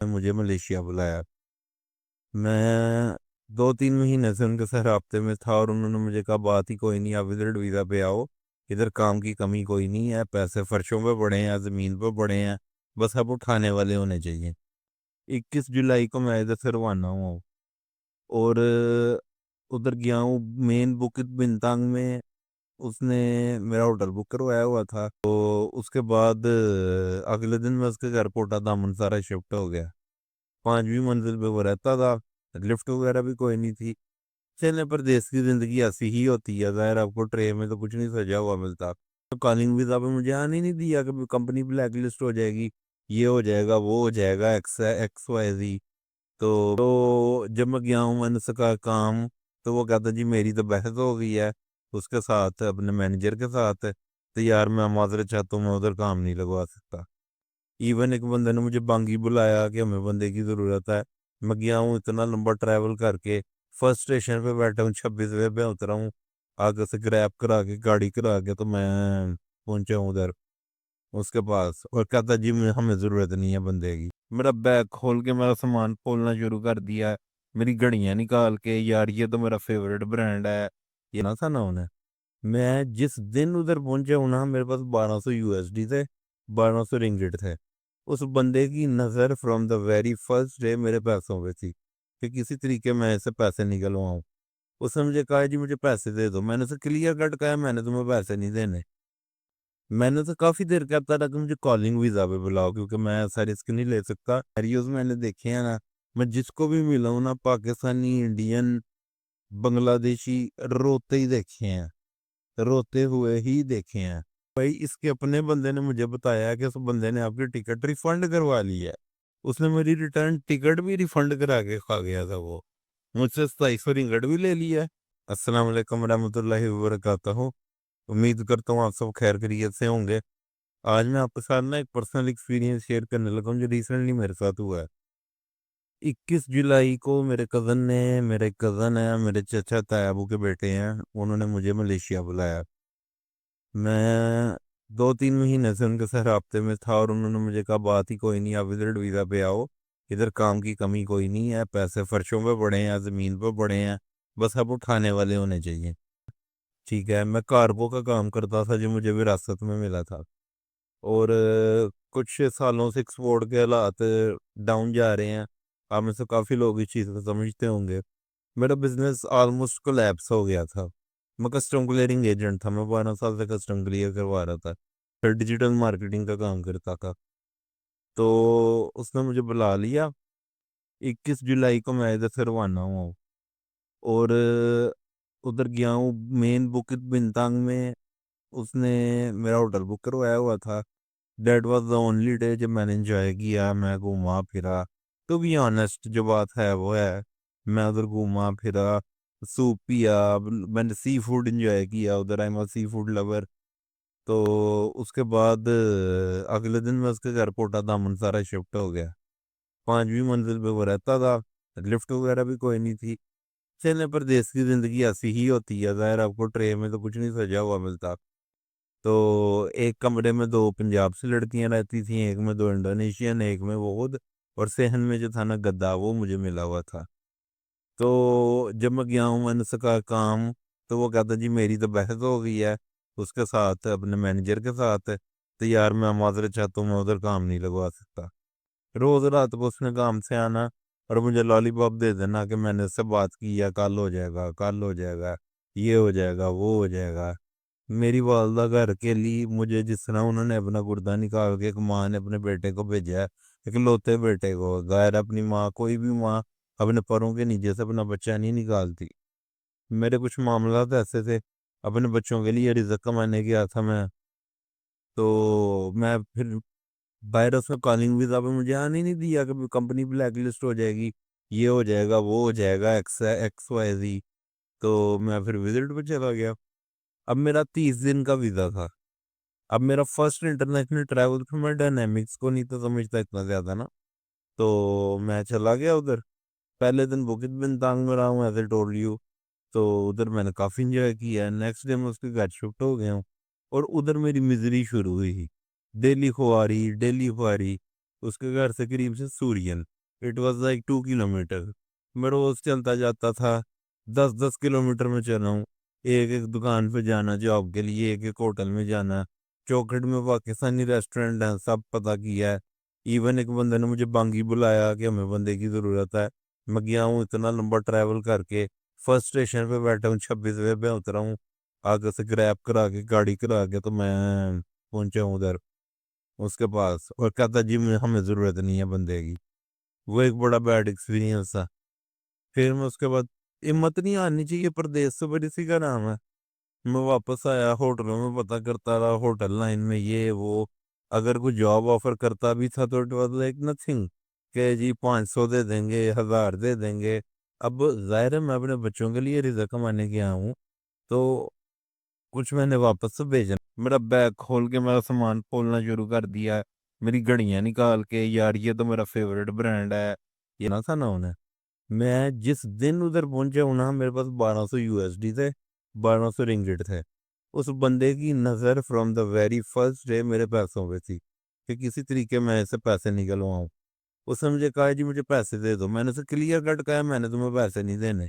مجھے ملیشیا بلایا۔ میں 2-3 مہینے سے ان کے ساتھ رابطے میں تھا اور انہوں نے مجھے کہا بات ہی کوئی نہیں، آپ وزٹ ویزا پہ آؤ، ادھر کام کی کمی کوئی نہیں ہے، پیسے فرشوں پہ پڑے ہیں، زمین پہ پڑے ہیں، بس اب اٹھانے والے ہونے چاہیے۔ 21 جولائی کو میں ادھر سے روانہ ہوا ہوں اور ادھر گیا ہوں مین بکت بنتانگ میں۔ اس نے میرا ہوٹل بک کروایا ہوا تھا، تو اس کے بعد اگلے دن میں اس کے گھر کوٹا دامن سارا شفٹ ہو گیا۔ 5ویں منزل پہ وہ رہتا تھا، لفٹ وغیرہ بھی کوئی نہیں تھی۔ چلنے پردیس کی زندگی ایسی ہی ہوتی ہے، ظاہر آپ کو ٹرے میں تو کچھ نہیں سجا ہوا ملتا۔ تو کالنگ ویزا پہ مجھے آنے نہیں دیا کہ کمپنی بلیک لسٹ ہو جائے گی، یہ ہو جائے گا، وہ ہو جائے گا، ایکس وائی زی۔ تو جب میں گیا ہوں میں نے سے کہا کام، تو وہ کہتا جی میری تو بحث ہو گئی ہے اس کے ساتھ، اپنے مینیجر کے ساتھ، تو یار میں معذرت چاہتا ہوں، میں ادھر کام نہیں لگوا سکتا۔ ایون ایک بندے نے مجھے بانگی بلایا کہ ہمیں بندے کی ضرورت ہے، میں گیا ہوں اتنا لمبا ٹریول کر کے، فرسٹ اسٹیشن پہ بیٹھا ہوں، 26ویں پہ اترا ہوں، آگے سے گریب کرا کے گاڑی کرا کے تو میں پہنچا ہوں ادھر اس کے پاس، اور کہتا جی ہمیں ضرورت نہیں ہے بندے کی۔ میرا بیگ کھول کے میرا سامان کھولنا شروع کر دیا، میری گھڑیاں نکال کے، یار یہ تو میرا فیوریٹ برانڈ ہے، یہ نہ تھا نا انہیں۔ میں جس دن ادھر پہنچا ہوں نا، میرے پاس 1200 USD تھے، 1200 رنگٹ تھے۔ اس بندے کی نظر from the very first day میرے پیسوں پہ تھی کہ کسی طریقے میں ایسے پیسے نکلواؤں۔ اس نے مجھے کہا جی مجھے پیسے دے دو، میں نے اسے کلیئر کٹ کہا میں نے تمہیں پیسے نہیں دینے۔ میں نے تو کافی دیر کہتا رہا کہ مجھے کالنگ ویزا پہ بلاؤ، کیونکہ میں ایسا رسک نہیں لے سکتا۔ سینیریوز میں نے دیکھے ہیں نا، میں جس کو بھی ملا ہوں نا، پاکستانی، انڈین، بنگلہ دیشی، روتے ہی دیکھے ہیں، روتے ہوئے ہی دیکھے ہیں۔ بھائی اس کے اپنے بندے نے مجھے بتایا کہ اس بندے نے آپ کی ٹکٹ ریفنڈ کروا لی ہے، اس نے میری ریٹرن ٹکٹ بھی ریفنڈ کرا کے کھا گیا تھا، وہ مجھ سے 2700 رنگٹ بھی لے لیا ہے۔ السلام علیکم ورحمۃ اللہ وبرکاتہ، امید کرتا ہوں آپ سب خیر خیریت سے ہوں گے۔ آج میں آپ کے ساتھ نا ایک پرسنل ایکسپیرینس شیئر کرنے لگا ہوں جو ریسنٹلی میرے ساتھ ہوا ہے۔ 21 جولائی کو میرے کزن ہے، میرے چچا تایابو کے بیٹے ہیں، انہوں نے مجھے ملیشیا بلایا۔ میں 2-3 مہینے سے ان کے ساتھ رابطے میں تھا اور انہوں نے مجھے کہا بات ہی کوئی نہیں، آپ وزٹ ویزا پہ آؤ، ادھر کام کی کمی کوئی نہیں ہے، پیسے فرشوں پہ پڑے ہیں، زمین پہ پڑے ہیں، بس اب اٹھانے والے ہونے چاہیے۔ ٹھیک ہے، میں کارگو کا کام کرتا تھا جو مجھے وراثت میں ملا تھا، اور کچھ سالوں سے ایکسپورٹ کے حالات ڈاؤن جا رہے ہیں، آپ میں سے کافی لوگ اس چیز کو سمجھتے ہوں گے۔ میرا بزنس آلموسٹ کولیپس ہو گیا تھا، میں کسٹم کلیئرنگ ایجنٹ تھا، میں 12 سال سے کسٹم کلیئر کروا رہا تھا، پھر ڈیجیٹل مارکیٹنگ کا کام کرتا تھا۔ تو اس نے مجھے بلا لیا، 21 جولائی کو میں ادھر سے روانہ ہوا ہوں اور ادھر گیا ہوں مین بکت بنتانگ میں۔ اس نے میرا ہوٹل بک کروایا ہوا تھا، that was the only day جب میں نے انجوائے کیا، میں گھوما پھرا، تو بھی آنیسٹ جو بات ہے وہ ہے، میں ادھر گھوما پھرا، سوپ پیا، میں نے سی فوڈ انجوائے کیا ادھر، I am seafood lover. تو اس کے بعد اگلے دن میں اس کے گھر کوٹا دامن سارا شفٹ ہو گیا۔ 5ویں منزل پہ وہ رہتا تھا، لفٹ وغیرہ بھی کوئی نہیں تھی۔ چلنے پردیس کی زندگی ایسی ہی ہوتی ہے، ظاہر آپ کو ٹرے میں تو کچھ نہیں سجا ہوا ملتا۔ تو ایک کمرے میں 2 پنجاب سے لڑکیاں رہتی تھیں، ایک میں 2 انڈونیشین، ایک میں وہ خود، اور صحن میں جو تھا نا گدا، وہ مجھے ملا ہوا تھا۔ تو جب میں گیا ہوں میں نے سے کہا کام، تو وہ کہتا جی میری تو بحث ہو گئی ہے اس کے ساتھ، اپنے مینیجر کے ساتھ، تو یار میں معذرت چاہتا ہوں، میں ادھر کام نہیں لگوا سکتا۔ روز رات کو اس نے کام سے آنا اور مجھے لالی پاپ دے دینا کہ میں نے اس سے بات کی ہے، کل ہو جائے گا، کل ہو جائے گا، یہ ہو جائے گا، وہ ہو جائے گا۔ میری والدہ گھر کے لیے مجھے جس طرح انہوں نے اپنا گردہ نکال کے، ایک ماں نے اپنے بیٹے کو بھیجا ہے، ایک لوتے بیٹے کو، غیر اپنی ماں، کوئی بھی ماں اپنے پروں کے نیچے سے اپنا بچہ نہیں نکالتی۔ میرے کچھ معاملات ایسے تھے، اپنے بچوں کے لیے رزق کمانے گیا تھا میں، تو میں پھر وائرس میں کالنگ ویزا پہ مجھے آنے نہیں دیا کہ کمپنی بلیک لسٹ ہو جائے گی، یہ ہو جائے گا، وہ ہو جائے گا، ایکس وائی زی۔ تو میں پھر وزٹ پہ چلا گیا۔ اب میرا 30 دن کا ویزا تھا، اب میرا فرسٹ انٹرنیشنل ٹریول تھا، میں ڈائنامکس کو نہیں تو سمجھتا اتنا زیادہ نا، تو میں چلا گیا ادھر۔ پہلے دن بکت بنتانگ میں رہا ہوں ایز اے ٹولڈ یو، تو ادھر میں نے کافی انجوائے کیا ہے۔ نیکسٹ ڈے میں اس کے گھر شفٹ ہو گیا ہوں، اور ادھر میری مزری شروع ہوئی، ڈیلی خواری، ڈیلی خواری۔ اس کے گھر سے قریب سے Soren, it was like 2 kilometre. میں روز چلتا جاتا تھا، 10 10 کلومیٹر میں چل رہا ہوں. ایک ایک دکان پہ جانا جاب کے لیے، ایک ایک ہوٹل میں جانا. چوکھٹ میں پاکستانی ریسٹورینٹ ہیں، سب پتہ کیا ہے. ایون ایک بندے نے مجھے بانگی بلایا کہ ہمیں بندے کی ضرورت ہے. میں گیا ہوں اتنا لمبا ٹریول کر کے، فرسٹ اسٹیشن پہ بیٹھا ہوں، 26ویں پہ اترا ہوں، آگے سے گریب کرا کے گاڑی کرا کے تو میں پہنچا ہوں ادھر اس کے پاس، اور کہتا جی ہمیں ضرورت نہیں ہے بندے کی. وہ ایک بڑا بیڈ ایکسپیرینس تھا. پھر میں اس کے بعد، ہمت نہیں آنی چاہیے، پردیس سے بڑی سی کا نام ہے. میں واپس آیا، ہوٹلوں میں پتہ کرتا رہا، ہوٹل لائن میں یہ وہ. اگر کوئی جاب آفر کرتا بھی تھا تو اٹ واز لائک نتھنگ، کہ جی 500 دے دیں گے، 1000 دے دیں گے. اب ظاہر ہے میں اپنے بچوں کے لیے رزق کمانے گیا ہوں، تو کچھ میں نے واپس سے بھیجنا. میرا بیگ کھول کے میرا سامان کھولنا شروع کر دیا، میری گھڑیاں نکال کے، یار یہ تو میرا فیوریٹ برانڈ ہے، یہ نہ تھا نا انہیں. میں جس دن ادھر پہنچا ہوں نا، میرے پاس 1200 USD تھے، 1200 رنگٹ تھے. اس بندے کی نظر from the very first day میرے پیسوں پہ تھی کہ کسی طریقے میں ایسے پیسے نکلواؤں. اس نے مجھے کہا جی مجھے پیسے دے دو. میں نے اسے کلیئر کٹ کہا میں نے تمہیں پیسے نہیں دینے.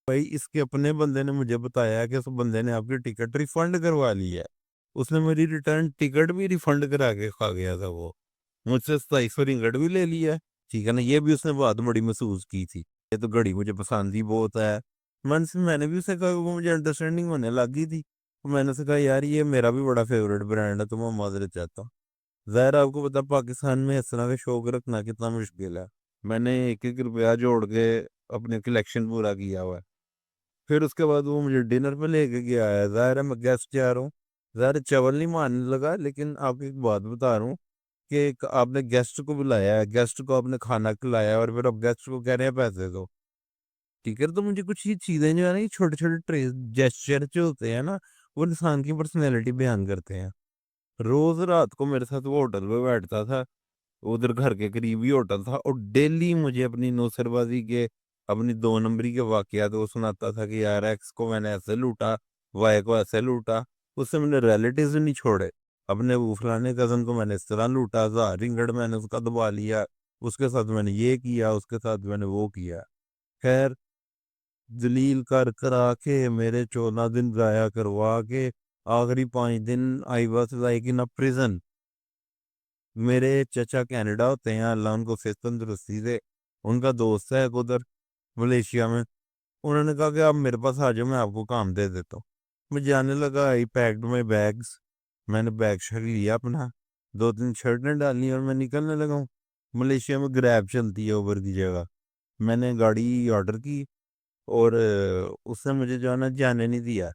بھائی اس کے اپنے بندے نے مجھے بتایا کہ اس بندے نے آپ کی ٹکٹ ریفنڈ کروا لی ہے. اس نے میری ریٹرن ٹکٹ بھی ریفنڈ کرا کے کھا گیا تھا. وہ مجھ سے 2700 رنگٹ بھی لے لیا ہے، ٹھیک ہے نا. یہ بھی اس نے بات بڑی محسوس کی تھی. یہ تو گھڑی مجھے پسند ہی بہت ہے. میں نے بھی اسے کہا، وہ مجھے انڈرسٹینڈنگ ہونے لگی تھی. میں نے اسے کہا یار یہ میرا بھی بڑا فیوریٹ برانڈ ہے تو میں معذرت چاہتا ہوں. ظاہر آپ کو پتا پاکستان میں اس طرح کا شوق رکھنا کتنا مشکل ہے. میں نے 1 1 روپیہ جوڑ کے اپنے کلیکشن پورا کیا ہوا ہے. پھر اس کے بعد وہ مجھے ڈنر پہ لے کے گیا ہے. ظاہر ہے میں گیسٹ جا رہا ہوں، ظاہر چول نہیں مارنے لگا، لیکن آپ کو ایک بات بتا رہا ہوں کہ آپ نے گیسٹ کو بلایا ہے، گیسٹ کو آپ نے کھانا کھلایا اور پھر آپ گیسٹ کو کہہ رہے ہیں پیسے دو، ٹھیک ہے. تو مجھے کچھ یہ چیزیں جو ہے نا، یہ چھوٹے چھوٹے جیسچر جو ہوتے ہیں نا، وہ انسان کی پرسنالٹی بیان کرتے ہیں. روز رات کو میرے ساتھ وہ ہوٹل پہ بیٹھتا تھا، ادھر گھر کے قریب ہی ہوٹل تھا، اور ڈیلی مجھے اپنی نوسر بازی کے، اپنی 2 نمبری کے واقعات وہ سناتا تھا کہ یار ایکس کو میں نے ایسے لوٹا، وائی کو ایسے لوٹا. اس سے میں نے ریلیٹیوز نہیں چھوڑے. اپنے وہ فلانے کزن کو میں نے اس طرح لوٹا، 1000 رنگٹ میں نے اس کا دبا لیا، اس کے ساتھ میں نے یہ کیا، اس کے ساتھ میں نے وہ کیا. خیر دلیل کر کرا کے میرے 14 دن ضائع کروا کے آخری 5 دن I was like in prison. میرے چچا کینیڈا ہوتے ہیں، اللہ ان کو صحت تندرستی دے، ان کا دوست ہے ادھر ملیشیا میں. انہوں نے کہا کہ آپ میرے پاس آ جاؤ، میں آپ کو کام دے دیتا ہوں. میں جانے لگا، آئی پیکڈ مائی بیگس. میں نے بیگ شیگ لیا اپنا، 2 3 شرٹیں ڈالی اور میں نکلنے لگا ہوں. ملیشیا میں گریب چلتی ہے اوبر کی جگہ. میں نے گاڑی آرڈر کی اور اس نے مجھے جو ہے نا جانے نہیں دیا.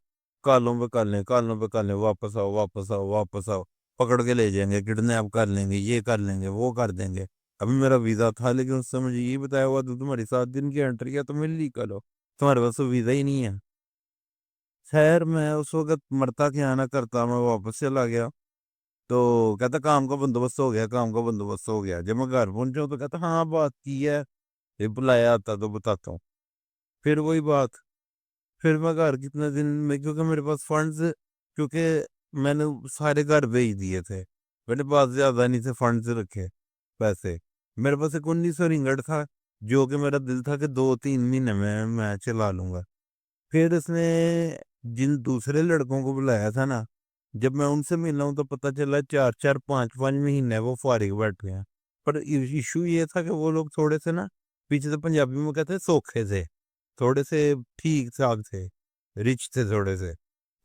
کالوں پہ کالیں، کالوں پہ کالیں، واپس آؤ واپس آؤ واپس آؤ، پکڑ کے لے جائیں گے، کڈنیپ کر لیں گے، یہ کر لیں گے، وہ کر دیں گے. ابھی میرا ویزا تھا لیکن اس سے مجھے یہ بتایا ہوا تو تمہاری 7 دن کی انٹری ہے، تم لیگل ہو، تمہارے پاس تو ویزا ہی نہیں ہے. خیر میں اس وقت مرتا کیا نہ کرتا، میں واپس چلا گیا. تو کہتا کام کا بندوبست ہو گیا، کام کا بندوبست ہو گیا. جب میں گھر پہنچا ہوں تو کہتا ہاں بات کی ہے، یہ بلایا آتا تو بتاتا ہوں. پھر وہی بات، پھر میں گھر کتنے دن میں، کیونکہ میرے پاس فنڈز، کیونکہ میں نے سارے گھر بھیج دیے تھے، میرے پاس زیادہ نہیں تھے فنڈز رکھے پیسے. میرے پاس 1900 رنگٹ تھا، جو کہ میرا دل تھا کہ 2 3 مہینے میں چلا لوں گا. پھر اس نے جن دوسرے لڑکوں کو بلایا تھا نا، جب میں ان سے ملا ہوں تو پتہ چلا 4 4 5 5 مہینے وہ فارغ بیٹھے ہیں. پر ایشو یہ تھا کہ وہ لوگ تھوڑے سے نا، پیچھے سے پنجابی میں کہتے ہیں سوکھے تھے، تھوڑے سے ٹھیک ٹھاک تھے، رچ تھے تھوڑے سے.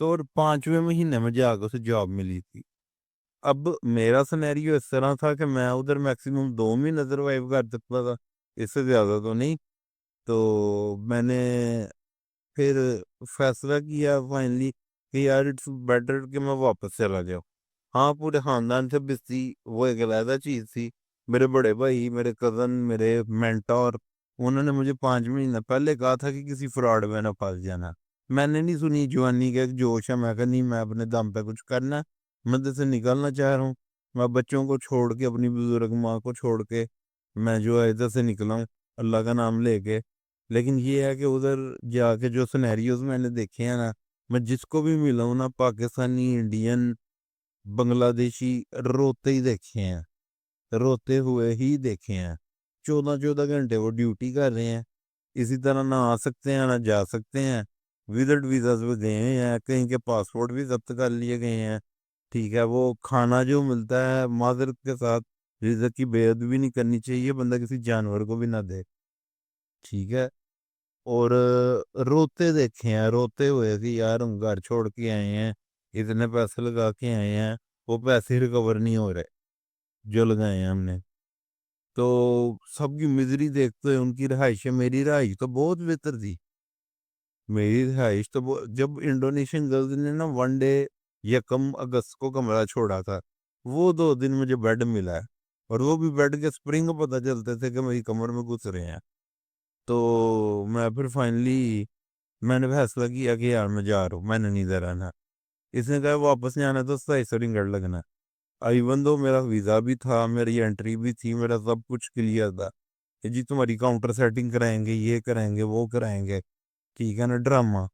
تو اور 5ویں مہینے میں جا کے اسے جاب ملی تھی. اب میرا سنیریو اس طرح تھا کہ میں ادھر میکسیمم 2 مہینے سروائیو کر سکتا تھا، اس سے زیادہ تو نہیں. تو میں نے پھر فیصلہ کیا فائنلی کہ یار اٹس بیٹر کہ میں واپس چلا جاؤں. ہاں پورے خاندان سے بستی وہ ایک علیحدہ چیز تھی. میرے بڑے بھائی، میرے کزن، میرے مینٹور، انہوں نے مجھے 5 مہینے پہلے کہا تھا کہ کسی فراڈ میں نہ پھنس جانا. میں نے نہیں سنی، جوانی کا ایک جوش ہے، میں کہا نہیں، میں اپنے دم پہ کچھ کرنا، میں ادھر سے نکلنا چاہ رہا ہوں. میں بچوں کو چھوڑ کے، اپنی بزرگ ماں کو چھوڑ کے میں جو ہے ادھر سے نکلا ہوں اللہ کا نام لے کے. لیکن یہ ہے کہ ادھر جا کے جو سنیریوز میں نے دیکھے ہیں نا، میں جس کو بھی ملا ہوں نا، پاکستانی، انڈین، بنگلہ دیشی روتے ہی دیکھے ہیں، روتے ہوئے ہی دیکھے ہیں، 14 14 گھنٹے وہ ڈیوٹی کر رہے ہیں، اسی طرح نہ آ سکتے ہیں نہ جا سکتے ہیں، وزٹ ویزا پہ گئے ہوئے ہیں، کہیں کے پاسپورٹ بھی ضبط کر لیے گئے ہیں، ٹھیک ہے، وہ کھانا جو ملتا ہے معذرت کے ساتھ رزق کی بے ادبی نہیں کرنی چاہیے، بندہ کسی جانور کو بھی نہ دے، ٹھیک ہے، اور روتے دیکھے ہیں، روتے ہوئے کہ یار ہم گھر چھوڑ کے آئے ہیں، اتنے پیسے لگا کے آئے ہیں، وہ پیسے ریکور نہیں ہو رہے جو لگائے ہیں ہم نے، تو سب کی مزری دیکھتے ہوئے ان کی رہائش، میری رہائش تو بہت بہتر تھی، میری رہائش تو جب انڈونیشین گرلز نے نا 1 ڈے 1 اگست کو کمرہ چھوڑا تھا، وہ 2 دن مجھے بیڈ ملا ہے، اور وہ بھی بیڈ کے سپرنگ پتہ چلتے تھے کہ میری کمر میں گھس رہے ہیں، تو میں پھر فائنلی میں نے فیصلہ کیا کہ یار میں جا رہا ہوں، میں نے نہیں ادھر آنا، اس نے کہا واپس نہیں آنا تو 250 رنگٹ لگنا، ایون دو میرا ویزا بھی تھا، میری انٹری بھی تھی، میرا سب کچھ کلیئر تھا کہ جی تمہاری کاؤنٹر سیٹنگ کرائیں گے، یہ کرائیں گے، وہ کرائیں گے، ٹھیک ہے نا، ڈرامہ،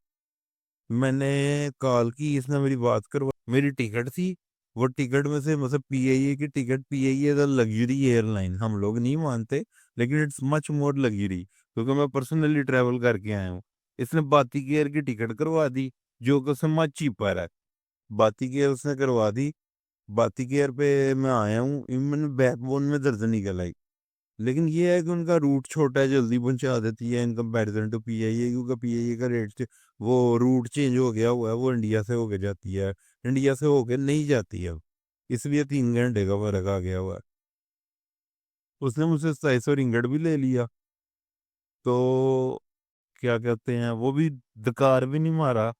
میں نے کال کی، اس نے میری بات کروا، میری ٹکٹ تھی، وہ ٹکٹ میں سے مطلب پی آئی اے کی ticket, P I A luxury airline, ہم لوگ نہیں مانتے لیکن اٹس مچ مور لگژری، کیونکہ میں پرسنلی ٹریول کر کے آیا ہوں، اس نے باتی کی ایئر کی ٹکٹ کروا دی جو کہ اس میں مچ چیپر ہے، باتی کی ایئر اس نے کروا دی، باتی کی ایئر پہ میں آیا ہوں، میں بیک بون میں درد نکل آئی، لیکن یہ ہے کہ ان کا روٹ چھوٹا ہے، جلدی پہنچا دیتی ہے in comparison to P I اے، کیونکہ پی آئی اے کا ریٹ وہ روٹ چینج ہو گیا ہوا ہے، وہ انڈیا سے ہو کے جاتی ہے، انڈیا سے ہو کے نہیں جاتی ہے، اس لیے 3 گھنٹے کا فرق آ گیا ہوا ہے، اس نے مجھ سے 250 رنگٹ بھی لے لیا، تو کیا کہتے ہیں وہ بھی دکار بھی نہیں مارا،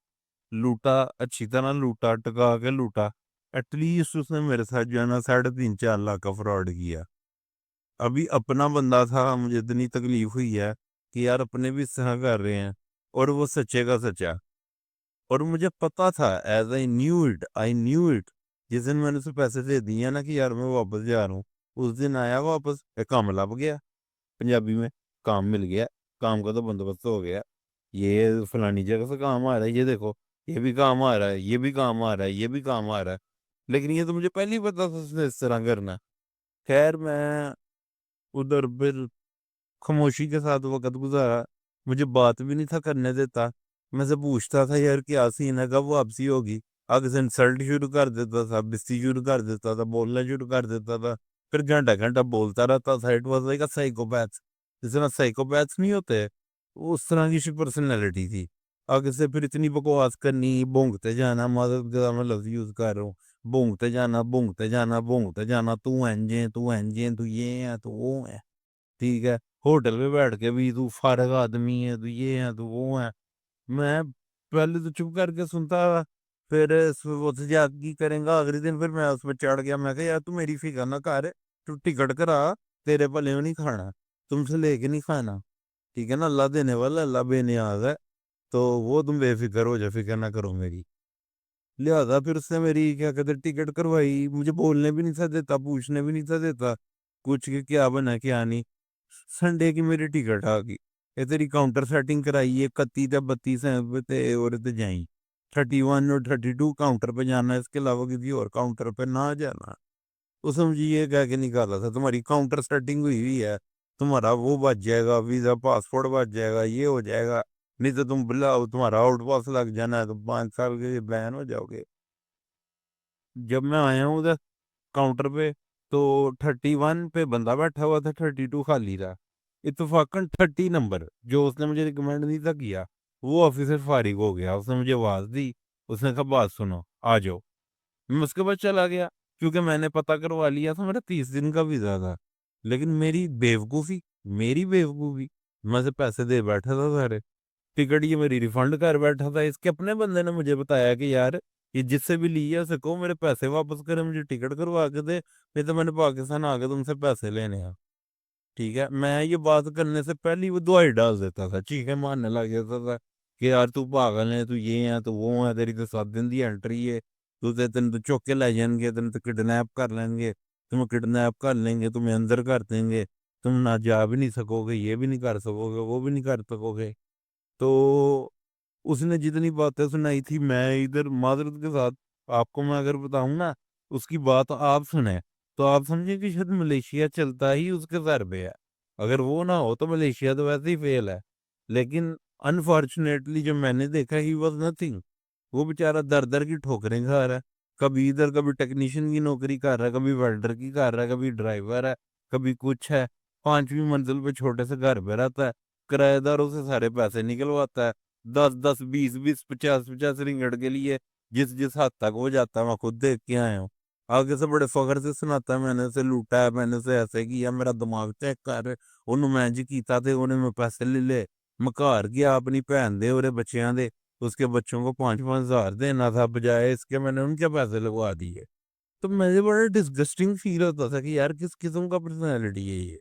لوٹا، اچھی طرح لوٹا، ٹکا کے لوٹا، ایٹ لیسٹ اس نے میرے ساتھ جو ہے نا 3.5 4 لاکھ کا فراڈ کیا، ابھی اپنا بندہ تھا، مجھے اتنی تکلیف ہوئی ہے کہ یار اپنے بھی اس طرح کر رہے ہیں، اور وہ سچے کا سچا، اور مجھے پتا تھا، ایز آئی نیو اٹ، جس دن میں نے اسے پیسے دے دیے نا کہ یار میں واپس جا رہا ہوں، اس دن آیا واپس، ایک کام لب گیا، پنجابی میں کام مل گیا، کام کا تو بندوبست ہو گیا، یہ فلانی جگہ سے کام آ رہا ہے، یہ دیکھو یہ بھی کام آ رہا ہے، یہ بھی کام آ رہا ہے، یہ بھی کام آ رہا ہے، لیکن یہ تو مجھے پہلے ہی پتا تھا اس نے اس طرح کرنا، خیر میں ادھر پھر خاموشی کے ساتھ وقت گزارا، مجھے بات بھی نہیں تھا کرنے دیتا، میں سے پوچھتا تھا یار کیا سین ہے، کب واپسی ہوگی، آگے سے انسلٹ شروع کر دیتا تھا، بستی شروع کر دیتا تھا، بولنا شروع کر دیتا تھا، پھر گھنٹہ گھنٹہ بولتا رہتا تھا، it was like a psychopath, جس طرح سائیکوپیتھ نہیں ہوتے، اس طرح کی پرسنالٹی تھی، آگے سے پھر اتنی بکواس کرنی، بونگتے جانا، مدد کا میں لفظ یوز کر رہا ہوں، بونگتے جانا، بونگتے جانا، بونگتے جانا، تو اینجے تو اینجے تو یہ ہے تو وہ ہے، ٹھیک ہے، ہوٹل پہ بیٹھ کے بھی تو فارغ آدمی ہے، تو یہ ہے تو وہ ہے، میں پہلے تو چپ کر کے سنتا، پھر وہ کی کریں گا آخری دن، پھر میں اس پہ چڑھ گیا، میں کہا یار تو میری فکر نہ کر، تو ٹکٹ کرا، تیرے پلے میں نہیں کھانا، تم سے لے کے نہیں کھانا، ٹھیک ہے نا، اللہ دینے والا، اللہ بے نیاز ہے، تو وہ تم بے فکر ہو جائے، فکر نہ کرو میری، لہذا پھر اس نے میری کیا کہتے ٹکٹ کروائی، مجھے بولنے بھی نہیں تھا دیتا، پوچھنے بھی نہیں تھا دیتا کچھ کہ کیا بنا کیا نہیں، سنڈے کی میری ٹکٹ آ گئی، یہ تیری کاؤنٹر سیٹنگ کرائی ہے، 31 اور جائیں 31 اور 32 کاؤنٹر پہ جانا ہے، اس کے علاوہ کسی اور کاؤنٹر پہ نہ جانا، اس نے مجھے یہ کہہ کے نکالا تھا تمہاری کاؤنٹر سیٹنگ ہوئی ہوئی ہے، تمہارا وہ بچ جائے گا، ویزا پاسپورٹ بچ جائے گا، یہ ہو جائے گا، نہیں تو تم بلاؤ تمہارا آؤٹ پاس لگ جانا ہے، تو 5 سال کے بین ہو جاؤ گے، جب میں آیا ہوں ادھر کاؤنٹر پہ تو 31 پہ بندہ بیٹھا ہوا تھا، 32 خالی تھا، اتفاقاً 30 نمبر جو اس نے مجھے ریکمینڈ نہیں تھا کیا، وہ آفیسر فارغ ہو گیا، اس نے مجھے آواز دی، اس نے کہا بات سنو آ جاؤ، میں اس کے بعد چلا گیا، کیونکہ میں نے پتہ کروا لیا تھا، میرا 30 دن کا ویزا تھا، لیکن میری بیوقوفی، میں سے پیسے دے بیٹھا تھا سارے، ٹکٹ یہ میری ریفنڈ کر بیٹھا تھا، اس کے اپنے بندے نے مجھے بتایا کہ یار یہ جس سے بھی لی ہے اسے کہو میرے پیسے واپس کرے، مجھے ٹکٹ کروا کے دے، نہیں تو میں نے پاکستان آ کے تم سے پیسے لینے ہیں، ٹھیک ہے، میں یہ بات کرنے سے پہلے وہ دعائی ڈال دیتا تھا، چیخیں مارنے لگ جاتا تھا کہ یار تو پاگل ہے، تو یہ ہے تو وہ ہے، تیری تو 7 دن دی انٹری ہے، تین تو چوک کے لے جائیں گے، تین تو کڈنیپ کر لیں گے، تمہیں کڈنیپ کر لیں گے، تمہیں اندر کر دیں گے، تم نہ جا بھی نہیں سکو گے، یہ بھی نہیں کر سکو گے، وہ بھی نہیں کر سکو گے، تو اس نے جتنی باتیں سنائی تھی، میں ادھر معذرت کے ساتھ آپ کو میں اگر بتاؤں نا، اس کی بات آپ سنیں تو آپ سمجھیں کہ شاید ملیشیا چلتا ہی اس کے سر پہ ہے. اگر وہ نہ ہو تو ملیشیا تو ویسے ہی فیل ہے. لیکن انفارچونیٹلی جو میں نے دیکھا ہی واز نتھنگ. وہ بیچارہ در در کی ٹھوکریں کھا رہا ہے. کبھی ادھر کبھی ٹیکنیشین کی نوکری کر رہا ہے, کبھی ویلڈر کی کر رہا ہے, کبھی ڈرائیور ہے, کبھی کچھ ہے. 5ویں منزل پہ چھوٹے سے گھر پہ رہتا ہے, کرایہ داروں سے سارے پیسے نکلواتا ہے. 10 10 20 20 50 50 رنگٹ کے لیے جس حد تک وہ جاتا ہے میں خود دیکھ کے آیا ہوں. آگے سے بڑے فخر سے سناتا ہے میں نے اسے لوٹا ہے, میں نے اسے ایسے کیا, میرا دماغ چیک کر انہوں میں جی کیتا تھے, انہیں میں پیسے لے لے میں گھر گیا اپنی بھن دے اور بچیاں دے, اس کے بچوں کو 5 5 ہزار دینا تھا, بجائے اس کے میں نے ان کے پیسے لگوا دیے. تو مجھے بڑا ڈسگسٹنگ فیل ہوتا تھا کہ یار کس قسم کا پرسنالٹی ہے یہ.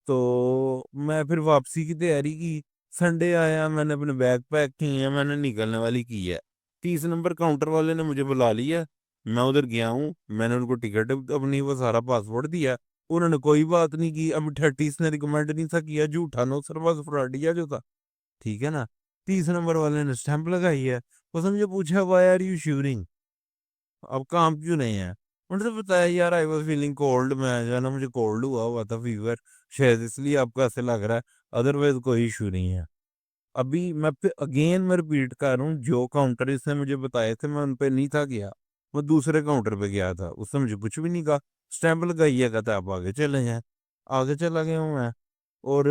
تو میں پھر واپسی کی تیاری کی. سنڈے آیا, میں نے اپنے بیگ پیک کیے ہیں, میں نے نکلنے والی کی ہے. 30 نمبر کاؤنٹر والے نے مجھے بلا لیا, میں ادھر گیا ہوں, میں نے ان کو ٹکٹ اپنی وہ سارا پاسپورٹ دیا, انہوں نے کوئی بات نہیں کی. اب 30 نے ریکمینڈ نہیں تھا کیا, جھوٹا نو سرواز فراڈیا جو تھا, ٹھیک ہے نا. 30 نمبر والے نے اسٹیمپ لگائی ہے. اس نے مجھے پوچھا وائی آر یو شیورنگ, اب کام کیوں نہیں ہے. انہوں نے بتایا یار آئی واز فیلنگ کولڈ, میں جو ہے نا مجھے کولڈ ہوا تھا, فیور, شاید اس لیے آپ کو ایسے لگ رہا ہے, ادروائز کوئی ایشو نہیں ہے. ابھی میں اگین میں ریپیٹ کر رہا ہوں, جو کاؤنٹر اس نے مجھے بتائے تھے میں ان پہ نہیں تھا گیا, میں دوسرے کاؤنٹر پہ گیا تھا. اس نے مجھے کچھ بھی نہیں کہا, اسٹیمپ لگائیے, کہتا آپ آگے چلے جائیں. آگے چلا گیا ہوں میں, اور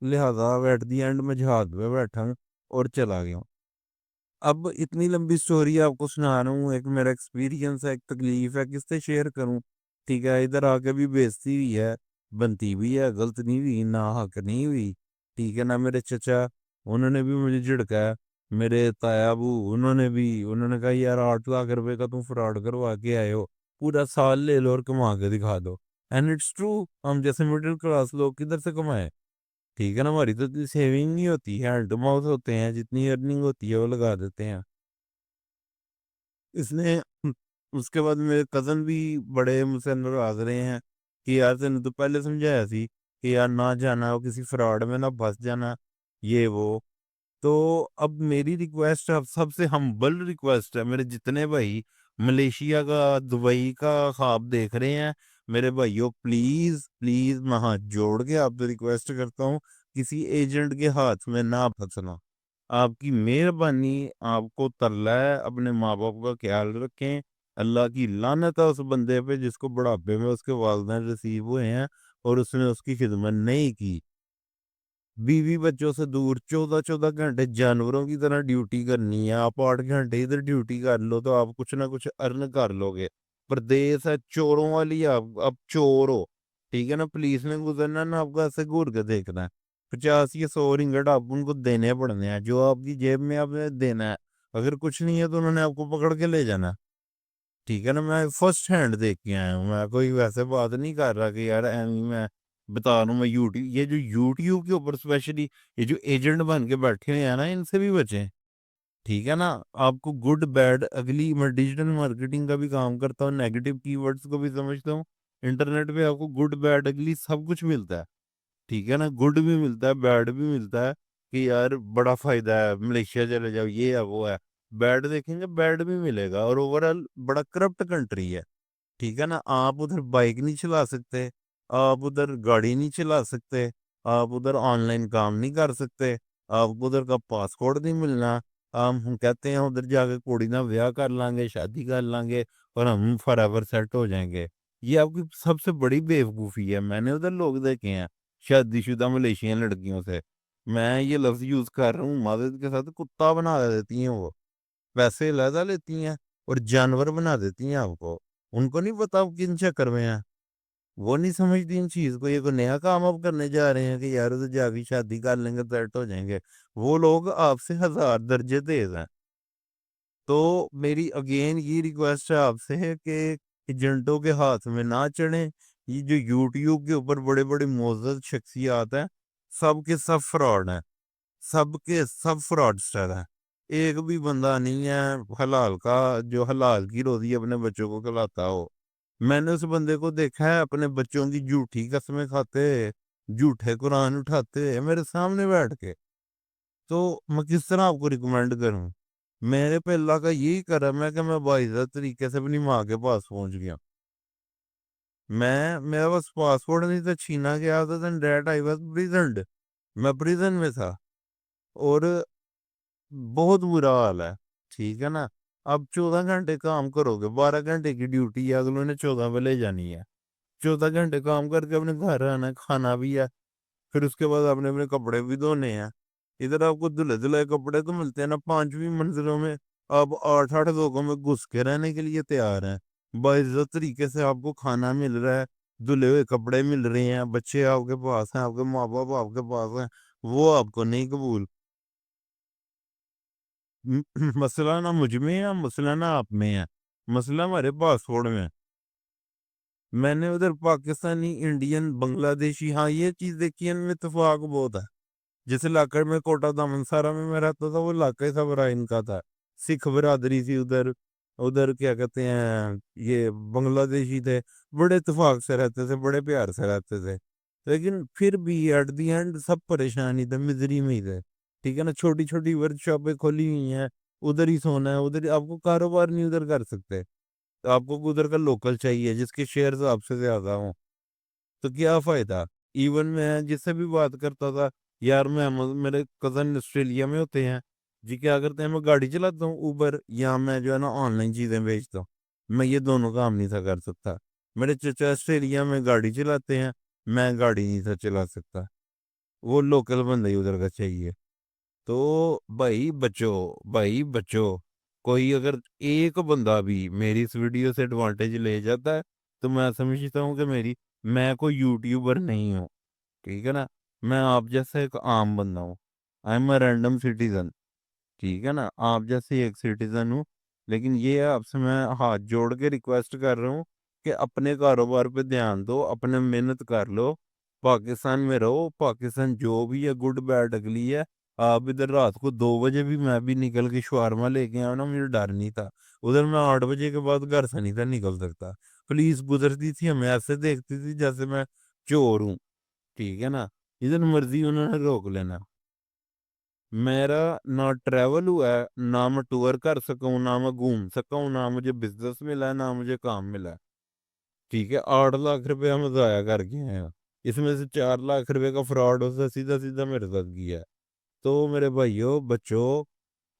لہذا ایٹ دی اینڈ میں جہاز پہ بیٹھا ہوں اور چلا گیا ہوں. اب اتنی لمبی سٹوری آپ کو سنا رہا ہوں, ایک میرا ایکسپیرینس ہے, ایک تکلیف ہے, کس سے شیئر کروں. ٹھیک ہے, ادھر آ کے بھی بےزتی ہوئی ہے, بنتی بھی ہے, غلط نہیں ہوئی, نہ حق نہیں ہوئی. ٹھیک ہے نا. میرے چچا انہوں نے بھی مجھے جھڑکا, میرے تایا ابو انہوں نے کہا یار 8 لاکھ روپے کا تم فراڈ کروا کے آئے ہو, پورا سال لے لو اور کما کے دکھا دو. اینڈ اٹس ٹرو, ہم جیسے مڈل کلاس لوگ کدھر سے کمائے. ٹھیک ہے نا, ہماری تو سیونگ نہیں ہوتی, ہینڈ ٹو ماؤتھ ہوتے ہیں, جتنی ارننگ ہوتی ہے وہ لگا دیتے ہیں. اس نے اس کے بعد میرے کزن بھی بڑے مجھ سے ناراض رہے ہیں کہ یار تینوں تو پہلے سمجھایا سی کہ یار نہ جانا ہو کسی فراڈ میں, نہ پھنس جانا, یہ وہ. تو اب میری ریکویسٹ اب سب سے ہمبل ریکویسٹ ہے, میرے جتنے بھائی ملیشیا کا دبئی کا خواب دیکھ رہے ہیں, میرے بھائیوں پلیز پلیز میں ہاتھ جوڑ کے آپ سے ریکویسٹ کرتا ہوں, کسی ایجنٹ کے ہاتھ میں نہ پھنسنا. آپ کی مہربانی, آپ کو ترلا ہے, اپنے ماں باپ کا خیال رکھیں. اللہ کی لعنت ہے اس بندے پہ جس کو بڑھاپے میں اس کے والدین ریسیو ہوئے ہیں اور اس نے اس کی خدمت نہیں کی. بیوی بچوں سے دور 14 14 گھنٹے جانوروں کی طرح ڈیوٹی کرنی ہے. آپ 8 گھنٹے ادھر ڈیوٹی کر لو تو آپ کچھ نہ کچھ ارن کر لو گے. پردیس ہے چوروں والی, آپ چور ہو. ٹھیک ہے نا, پولیس نے گزرنا نا, آپ کو ایسے گور کے دیکھنا ہے. 50 یا 100 رنگٹ آپ ان کو دینے پڑنے ہیں, جو آپ کی جیب میں آپ نے دینا ہے. اگر کچھ نہیں ہے تو انہوں نے آپ کو پکڑ کے لے جانا. ٹھیک ہے نا, میں فرسٹ ہینڈ دیکھ کے آیا ہوں, میں کوئی ویسے بات نہیں کر رہا کہ یار میں بتا رہا ہوں. میں یہ جو یوٹیوب کے اوپر اسپیشلی یہ جو ایجنٹ بن کے بیٹھے ہوئے ہیں نا, ان سے بھی بچیں. ٹھیک ہے نا, آپ کو گڈ بیڈ اگلی, میں ڈیجیٹل مارکیٹنگ کا بھی کام کرتا ہوں, نیگیٹو کی ورڈز کو بھی سمجھتا ہوں. انٹرنیٹ پہ آپ کو گڈ بیڈ اگلی سب کچھ ملتا ہے. ٹھیک ہے نا, گڈ بھی ملتا ہے, بیڈ بھی ملتا ہے کہ یار بڑا فائدہ ہے, ملیشیا چلے جاؤ, یہ ہے وہ ہے. بیڈ دیکھیں گے, بیڈ بھی ملے گا. اور اوور آل بڑا کرپٹ کنٹری ہے. ٹھیک ہے نا, آپ ادھر بائک نہیں چلا سکتے, آپ ادھر گاڑی نہیں چلا سکتے, آپ ادھر آن لائن کام نہیں کر سکتے, آپ کو ادھر کا پاسپورٹ نہیں ملنا. ہم کہتے ہیں ادھر جا کے کوڑی نہ بیاہ کر لیں گے, شادی کر لیں گے اور ہم فار ایور سیٹ ہو جائیں گے. یہ آپ کی سب سے بڑی بیوقوفی ہے. میں نے ادھر لوگ دیکھے ہیں شادی شدہ ملیشین لڑکیوں سے, میں یہ لفظ یوز کر رہا ہوں, مادد کے ساتھ کتا بنا دیتی ہیں, وہ پیسے علیحدہ لیتی ہیں اور جانور بنا دیتی ہیں آپ کو. ان کو نہیں پتا کن چکر میں ہیں, وہ نہیں سمجھتی ان چیز کو. یہ کوئی نیا کام آپ کرنے جا رہے ہیں کہ یار ادھر جا کے شادی کر لیں گے سیٹ ہو جائیں گے. وہ لوگ آپ سے 1000 درجے تیز ہیں. تو میری اگین یہ ریکویسٹ ہے آپ سے کہ ایجنٹوں کے ہاتھ میں نہ چڑھیں. یہ جو یوٹیوب کے اوپر بڑے بڑے معزز شخصیات ہیں, سب کے سب فراڈ ہیں, سب کے سب فراڈسٹر ہیں. ایک بھی بندہ نہیں ہے حلال کا جو حلال کی روزی اپنے بچوں کو کھلاتا ہو. میں نے اس بندے کو دیکھا ہے اپنے بچوں کی جھوٹی قسمیں کھاتے, جھوٹے قرآن اٹھاتے میرے سامنے بیٹھ کے. تو میں کس طرح آپ کو ریکمینڈ کروں. میرے پہ اللہ کا یہی کرم ہے کہ میں باعزت طریقے سے اپنی ماں کے پاس پہنچ گیا. میرا بس پاسپورٹ نہیں تھا, چھینا گیا تھا, دین ڈیٹ آئی واز پریزنڈ, میں پریزن میں تھا. اور بہت برا حال ہے, ٹھیک ہے نا. اب 14 گھنٹے کام کرو گے, 12 گھنٹے کی ڈیوٹی ہے, اگلوں نے 14 پہ لے جانی ہے. 14 گھنٹے کام کر کے اپنے گھر آنا ہے, کھانا بھی ہے, پھر اس کے بعد آپ نے اپنے کپڑے بھی دھونے ہیں. ادھر آپ کو دھلے دھلے کپڑے تو ملتے ہیں نا 5ویں منزلوں میں, آپ 8 لوگوں میں گھس کے رہنے کے لیے تیار ہیں. باعزت طریقے سے آپ کو کھانا مل رہا ہے, دھلے ہوئے کپڑے مل رہے ہیں, بچے آپ کے پاس ہیں, آپ کے ماں باپ آپ کے پاس ہیں, وہ آپ کو نہیں قبول. مسئلہ نہ مجھ میں ہے, مسئلہ نہ آپ میں ہے, مسئلہ ہمارے پاسپورٹ میں ہے. میں نے ادھر پاکستانی, انڈین, بنگلہ دیشی, ہاں یہ چیز دیکھی ہے, ان میں اتفاق بہت ہے. جس علاقے میں کوٹا دامن سارا میں رہتا تھا, وہ علاقہ سب ان کا تھا. سکھ برادری تھی ادھر, ادھر کیا کہتے ہیں یہ بنگلہ دیشی تھے, بڑے اتفاق سے رہتے تھے, بڑے پیار سے رہتے تھے. لیکن پھر بھی ایٹ دی اینڈ سب پریشانی تھے, مزری میں ہی تھے, ٹھیک ہے نا. چھوٹی چھوٹی ورک شاپیں کھولی ہوئی ہیں, ادھر ہی سونا ہے, ادھر آپ کو کاروبار نہیں ادھر کر سکتے. تو آپ کو ادھر کا لوکل چاہیے جس کے شیئرز آپ سے زیادہ ہوں, تو کیا فائدہ. ایون میں جس سے بھی بات کرتا تھا, یار میں میرے کزن آسٹریلیا میں ہوتے ہیں جی, کیا کرتے ہیں, میں گاڑی چلاتا ہوں اوبر, یا میں جو ہے نا آن لائن چیزیں بیچتا ہوں. میں یہ دونوں کام نہیں تھا کر سکتا. میرے چچا آسٹریلیا میں گاڑی چلاتے ہیں, میں گاڑی نہیں تھا چلا سکتا, وہ لوکل بندہ ہی ادھر کا چاہیے. تو بھائی بچو, کوئی اگر ایک بندہ بھی میری اس ویڈیو سے ایڈوانٹیج لے جاتا ہے, تو میں سمجھتا ہوں کہ میں کوئی یوٹیوبر نہیں ہوں, ٹھیک ہے نا. میں آپ جیسا ایک عام بندہ ہوں, I am a random citizen, ٹھیک ہے نا. آپ جیسے ایک سٹیزن ہوں, لیکن یہ ہے آپ سے میں ہاتھ جوڑ کے ریکویسٹ کر رہا ہوں کہ اپنے کاروبار پہ دھیان دو, اپنے محنت کر لو, پاکستان میں رہو. پاکستان جو بھی ہے, گڈ بیڈ اگلی ہے. آپ ادھر رات کو 2 بجے بھی میں بھی نکل کے شوارما لے کے آیا نا, مجھے ڈر نہیں تھا. ادھر میں 8 بجے کے بعد گھر سے نہیں تھا نکل سکتا. پولیس گزرتی تھی, ہمیں ایسے دیکھتی تھی جیسے میں چور ہوں, ٹھیک ہے نا. جدھر مرضی انہوں نے روک لینا. میرا نہ ٹریول ہوا ہے, نہ میں ٹور کر سکا ہوں, نہ میں گھوم سکا ہوں, نہ مجھے بزنس ملا ہے, نہ مجھے کام ملا ہے, ٹھیک ہے. 8 لاکھ روپے ہم ضائع کر گئے ہیں, اس میں سے 4 لاکھ روپے کا فراڈ ہو سیدھا سیدھا میرے ساتھ کیا ہے. تو میرے بھائیوں بچوں,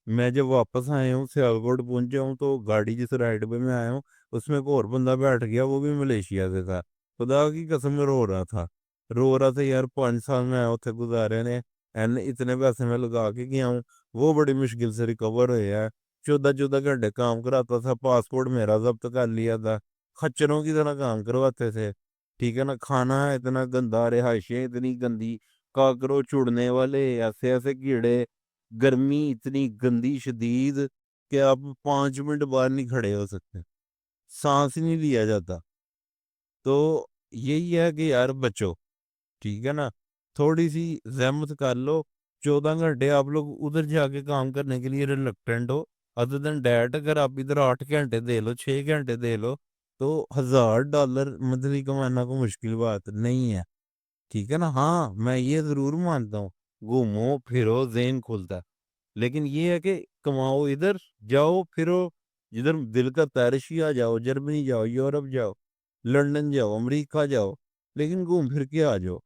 میں جب واپس آیا ہوں, سیالکوٹ پہنچا ہوں, تو گاڑی جس رائڈ پہ میں آیا ہوں اس میں ایک اور بندہ بیٹھ گیا, وہ بھی ملیشیا سے تھا. خدا کی قسم میں رو رہا تھا, یار 5 سال میں اتنے گزارے نے, اتنے پیسے میں لگا کے گیا ہوں, وہ بڑی مشکل سے ریکور ہوئے ہے. 14 14 گھنٹے کام کراتا تھا, پاسپورٹ میرا ضبط کر لیا تھا, خچروں کی طرح کام کرواتے تھے, ٹھیک ہے نا. کھانا اتنا گندا, رہائشیں اتنی گندی, کاکروچ اڑنے والے, ایسے ایسے کیڑے, گرمی اتنی گندی شدید کہ آپ 5 منٹ باہر نہیں کھڑے ہو سکتے, سانس ہی نہیں لیا جاتا. تو یہی ہے کہ یار بچو, ٹھیک ہے نا, تھوڑی سی زحمت کر لو. 14 گھنٹے آپ لوگ ادھر جا کے کام کرنے کے لیے ریلکٹنٹ ہو, ادر دین ڈیٹ اگر آپ ادھر 8 گھنٹے دے لو, 6 گھنٹے دے لو, تو $1000 منتھلی کمانا کو مشکل بات نہیں ہے, ٹھیک ہے نا. ہاں میں یہ ضرور مانتا ہوں, گھومو پھرو ذہن کھلتا ہے, لیکن یہ ہے کہ کماؤ ادھر, جاؤ پھرو جدھر دل کا تارشی, آ جاؤ جرمنی جاؤ, یورپ جاؤ, لنڈن جاؤ, امریکہ جاؤ, لیکن گھوم پھر کے آ جاؤ.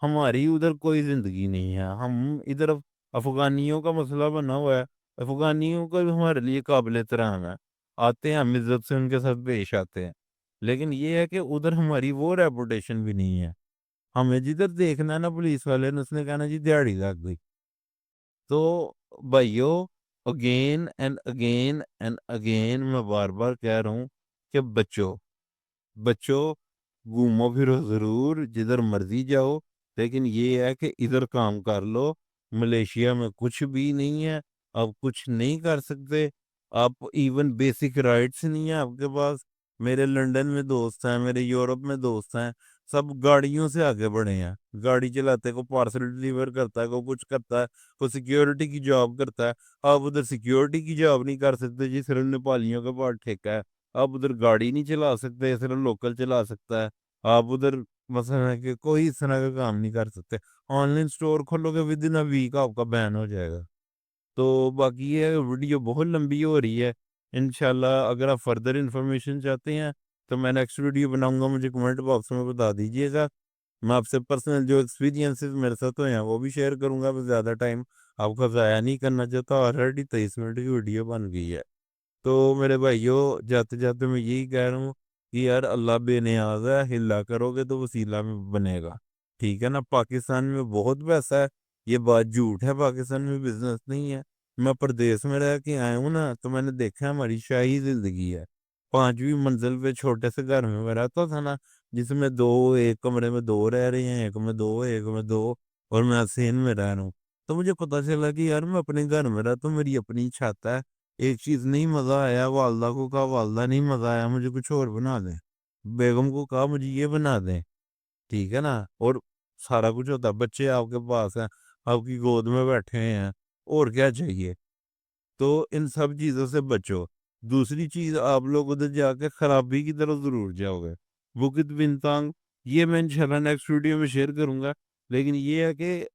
ہماری ادھر کوئی زندگی نہیں ہے. ہم ادھر افغانیوں کا مسئلہ بنا ہوا ہے, افغانیوں کا بھی ہمارے لیے قابل احترام ہے, آتے ہیں ہم عزت سے ان کے ساتھ پیش آتے ہیں, لیکن یہ ہے کہ ادھر ہماری وہ ریپوٹیشن بھی نہیں ہے. ہمیں جدھر دیکھنا ہے نا پولیس والے نے, اس نے کہنا جی دیہڑی لگ گئی. تو بھائیو, again and again and again میں بار بار کہہ رہا ہوں کہ بچوں گھومو پھرو ضرور, جدھر مرضی جاؤ, لیکن یہ ہے کہ ادھر کام کر لو. ملیشیا میں کچھ بھی نہیں ہے, آپ کچھ نہیں کر سکتے, آپ ایون بیسک رائٹس نہیں ہیں آپ کے پاس. میرے لنڈن میں دوست ہیں, میرے یورپ میں دوست ہیں, سب گاڑیوں سے آگے بڑھے ہیں, گاڑی چلاتے, کو پارسل ڈلیور کرتا ہے, کو کچھ کرتا ہے, کو سیکیورٹی کی جاب کرتا ہے. آپ ادھر سیکیورٹی کی جاب نہیں کر سکتے جی, صرف نیپالیوں کے پاس ٹھیکہ ہے. آپ ادھر گاڑی نہیں چلا سکتے, صرف لوکل چلا سکتا ہے. آپ ادھر مثلا ہے کہ کوئی اس طرح کا کام نہیں کر سکتے. آن لائن سٹور کھولو گے, ود ان اے ویک آپ کا بین ہو جائے گا. تو باقی یہ ویڈیو بہت لمبی ہو رہی ہے، انشاءاللہ اگر آپ فردر انفارمیشن چاہتے ہیں تو میں نیکسٹ ویڈیو بناؤں گا، مجھے کمنٹ باکس میں بتا دیجیے گا، میں آپ سے پرسنل جو ایکسپیرینسز میرے ساتھ ہوئے ہیں وہ بھی شیئر کروں گا، بس زیادہ ٹائم آپ کا ضائع نہیں کرنا چاہتا، آلریڈی 23 منٹ کی ویڈیو بن گئی ہے۔ تو میرے بھائیوں جاتے جاتے میں یہی کہہ رہا ہوں کہ یار اللہ بے نیاز ہے، ہلا کرو گے تو وسیلہ میں بنے گا، ٹھیک ہے نا۔ پاکستان میں بہت پیسہ ہے، یہ بات جھوٹ ہے، پاکستان میں بزنس نہیں ہے۔ میں پردیس میں رہ کے آیا ہوں نا، تو میں نے دیکھا ہماری شاہی زندگی ہے، 5ویں منزل پہ چھوٹے سے گھر میں رہتا تھا نا، جس میں ایک کمرے میں 2 رہ رہے ہیں، ایک میں 2 ایک میں 2، اور میں حسین میں رہ رہا ہوں۔ تو مجھے پتا چلا کہ یار میں اپنے گھر میں رہتا ہوں، میری اپنی چھت ہے، ایک چیز نہیں مزہ آیا، والدہ کو کہا والدہ نہیں مزہ آیا مجھے کچھ اور بنا دیں، بیگم کو کہا مجھے یہ بنا دیں، ٹھیک ہے نا، اور سارا کچھ ہوتا، بچے آپ کے پاس ہیں، آپ کی گود میں بیٹھے ہیں، اور کیا چاہیے۔ تو ان سب چیزوں سے بچو۔ دوسری چیز، آپ لوگ ادھر جا کے خرابی کی طرف ضرور جاؤ گے، بکت بنتانگ، یہ میں انشاءاللہ نیکسٹ ویڈیو میں شیئر کروں گا، لیکن یہ ہے کہ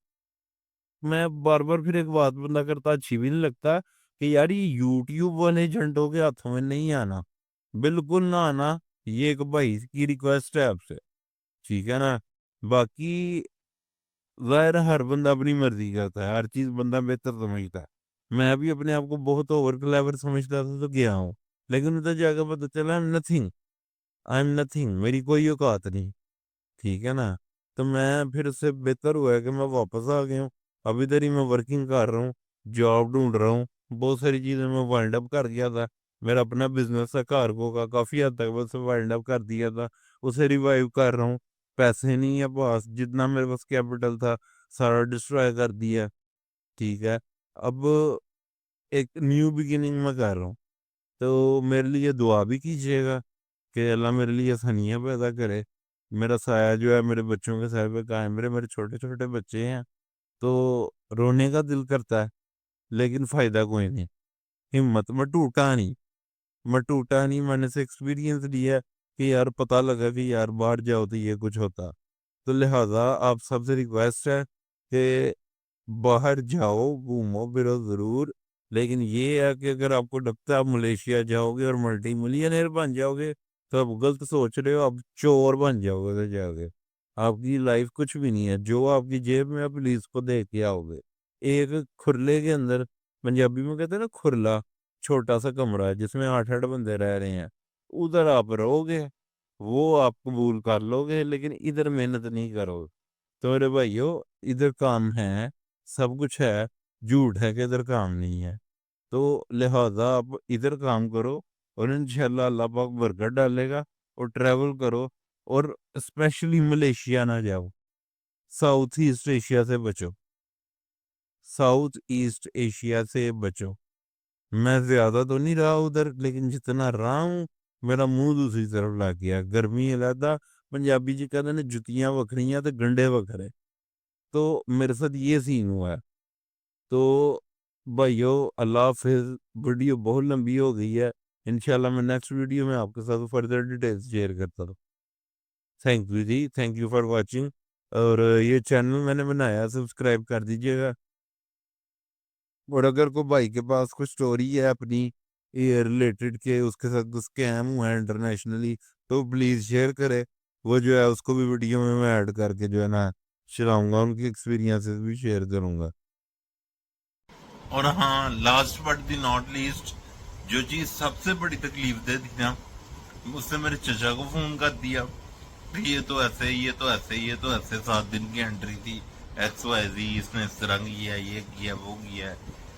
میں بار بار پھر ایک بات بندہ کرتا اچھی بھی نہیں لگتا کہ یار یہ یوٹیوب والے ایجنٹوں کے ہاتھوں میں نہیں آنا، بالکل نہ آنا، یہ ایک بھائی کی ریکویسٹ ہے آپ سے، ٹھیک ہے نا۔ باقی ظاہر ہر بندہ اپنی مرضی کرتا ہے، ہر چیز بندہ بہتر سمجھتا ہے، میں بھی اپنے آپ کو بہت اوور کلیور سمجھتا تھا تو گیا ہوں، لیکن ادھر جا کے پتہ چلا آئی ایم نتھنگ، میری کوئی اوقات نہیں، ٹھیک ہے نا۔ تو میں پھر اس سے بہتر ہوا ہے کہ میں واپس آ گیا ہوں، اب ادھر ہی میں ورکنگ کر رہا ہوں، جاب ڈھونڈ رہا ہوں، بہت ساری چیزیں میں وائنڈ اپ کر گیا تھا، میرا اپنا بزنس ہے کارگو کا، کافی حد تک بس وائنڈ اپ کر دیا تھا، اسے ریوائیو کر رہا ہوں، پیسے نہیں ہے پاس، جتنا میرے پاس کیپٹل تھا سارا ڈسٹرائے کر دیا، ٹھیک ہے، اب ایک نیو بگننگ میں کر رہا ہوں، تو میرے لیے دعا بھی کیجیے گا کہ اللہ میرے لیے آسانیاں پیدا کرے، میرا سایہ جو ہے میرے بچوں کے سر پہ قائم، میرے چھوٹے چھوٹے بچے ہیں تو رونے کا دل کرتا ہے، لیکن فائدہ کوئی نہیں، ہمت میں ٹوٹا نہیں، میں نے سے ایکسپیرینس لیا کہ یار پتہ لگا کہ یار باہر جاؤ تو یہ کچھ ہوتا، تو لہٰذا آپ سب سے ریکویسٹ ہے کہ باہر جاؤ، گھومو پھرو ضرور، لیکن یہ ہے کہ اگر آپ کو لگتا ہے آپ ملیشیا جاؤ گے اور ملٹی ملینئر بن جاؤ گے تو آپ غلط سوچ رہے ہو، آپ چور بن جاؤ گے ادھر جا کے، آپ کی لائف کچھ بھی نہیں ہے، جو آپ کی جیب میں آپ پولیس کو دے کے آؤ گے، ایک کھرلے کے اندر، پنجابی میں کہتے ہیں نا کھرلا، چھوٹا سا کمرہ ہے جس میں 8 بندے رہ رہے ہیں، ادھر آپ رہو گے، وہ آپ قبول کر لو گے، لیکن ادھر محنت نہیں کرو گے۔ تو میرے بھائیو ادھر کام ہے، سب کچھ ہے، جھوٹ ہے کہ ادھر کام نہیں ہے، تو لہذا آپ ادھر کام کرو اور انشاءاللہ اللہ پاک برکت ڈالے گا، اور ٹریول کرو، اور اسپیشلی ملیشیا نہ جاؤ، ساؤتھ ایسٹ ایشیا سے بچو، ساؤتھ ایسٹ ایشیا سے بچو۔ میں زیادہ تو نہیں رہا ادھر، لیکن جتنا رہا ہوں میرا منہ دوسری طرف لگ گیا، گرمی علیحدہ، پنجابی جی کہتے ہیں جتیاں وکھریاں تو گنڈے وکھرے، تو میرے ساتھ یہ سین ہوا ہے۔ تو بھائیو اللہ حافظ، ویڈیو بہت لمبی ہو گئی ہے، انشاءاللہ میں نیکسٹ ویڈیو میں آپ کے ساتھ فردر ڈیٹیلز شیئر کرتا ہوں۔ تھینک یو جی، تھینک یو فار واچنگ، اور یہ چینل میں نے بنایا سبسکرائب کر دیجیے گا، اور اگر کوئی بھائی کے پاس کوئی سٹوری ہے اپنی ریلیٹڈ کہ اس کے ساتھ اسکیم ہوا ہے انٹرنیشنلی تو پلیز شیئر کرے، وہ جو ہے اس کو بھی ویڈیو میں ایڈ کر کے جو ہے نا چلاؤں گا، ان کی ایکسپیرینسز بھی شیئر کروں گا۔ اور ہاں، last but the not least, جو چیز سب سے بڑی تکلیف دے تھی نا، اس سے میرے چچا کو فون کر دیا کہ یہ تو ایسے 7 دن کی انٹری تھی، ایکس وائی زی، اس نے اس طرح کیا، یہ کیا وہ کیا ہے،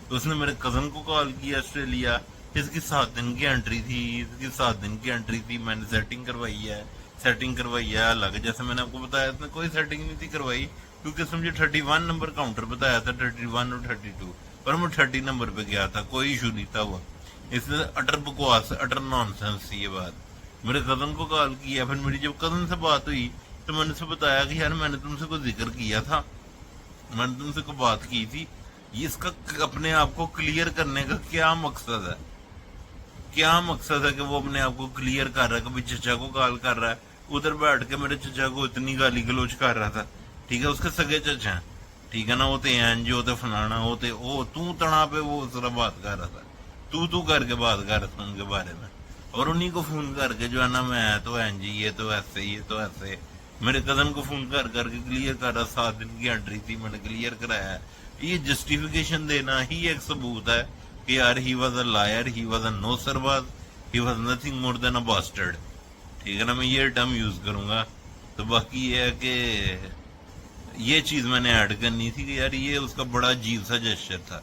تو اس نے میرے کزن کو کال کیا آسٹریلیا، اس کی 7 دن کی انٹری تھی، میں نے سیٹنگ کروائی ہے، الگ جیسے میں نے آپ کو بتایا اس نے کوئی سیٹنگ نہیں تھی کروائی، کیونکہ اس نے مجھے 31 نمبر کاؤنٹر بتایا تھا، 31 اور 32، پر میں 30 نمبر پہ گیا تھا، کوئی ایشو نہیں تھا ہوا، اس نے اٹر بکواس، اٹر نان سینس تھی یہ بات۔ میرے کزن کو کال کیا، پھر میری جب کزن سے بات ہوئی تو میں نے اسے بتایا کہ یار میں نے تم سے کوئی ذکر کیا تھا، میں نے تم سے کوئی بات کی تھی، یہ اس کا اپنے آپ کو کلیئر کرنے کا کیا مقصد ہے، کہ وہ اپنے آپ کو کلیئر کر رہا ہے، کبھی چچا کو کال کر رہا ہے، ادھر بیٹھ کے میرے چچا کو اتنی گالی گلوچ کر رہا تھا، ٹھیک ہے، اس کے سگے چچا ہیں، ٹھیک ہے نا, وہ تو این جی, وہ تو فلانا, وہ تو وہ تو تنا پہ وہ اس طرح بات کر رہا تھا, تو کر کے بات کر رہا تھا ان کے بارے میں, اور انہیں کو فون کر کے جو ہے نا, میں تو این جی, یہ تو ایسے, یہ تو ایسے, میرے کزن کو فون کر کر کے کلیئر کر رہا, 7 دن کی انٹری تھی, میں نے کلیئر کرایا. یہ جسٹیفیکیشن دینا ہی ایک ثبوت ہے کہ یار he was a liar, he was a no سرباز, he was nothing more than a bastard. ٹھیک ہے نا, میں یہ ٹرم یوز کروں گا. تو باقی یہ ہے کہ یہ چیز میں نے ایڈ کرنی تھی کہ یار یہ اس کا بڑا عجیب سا جسچر تھا.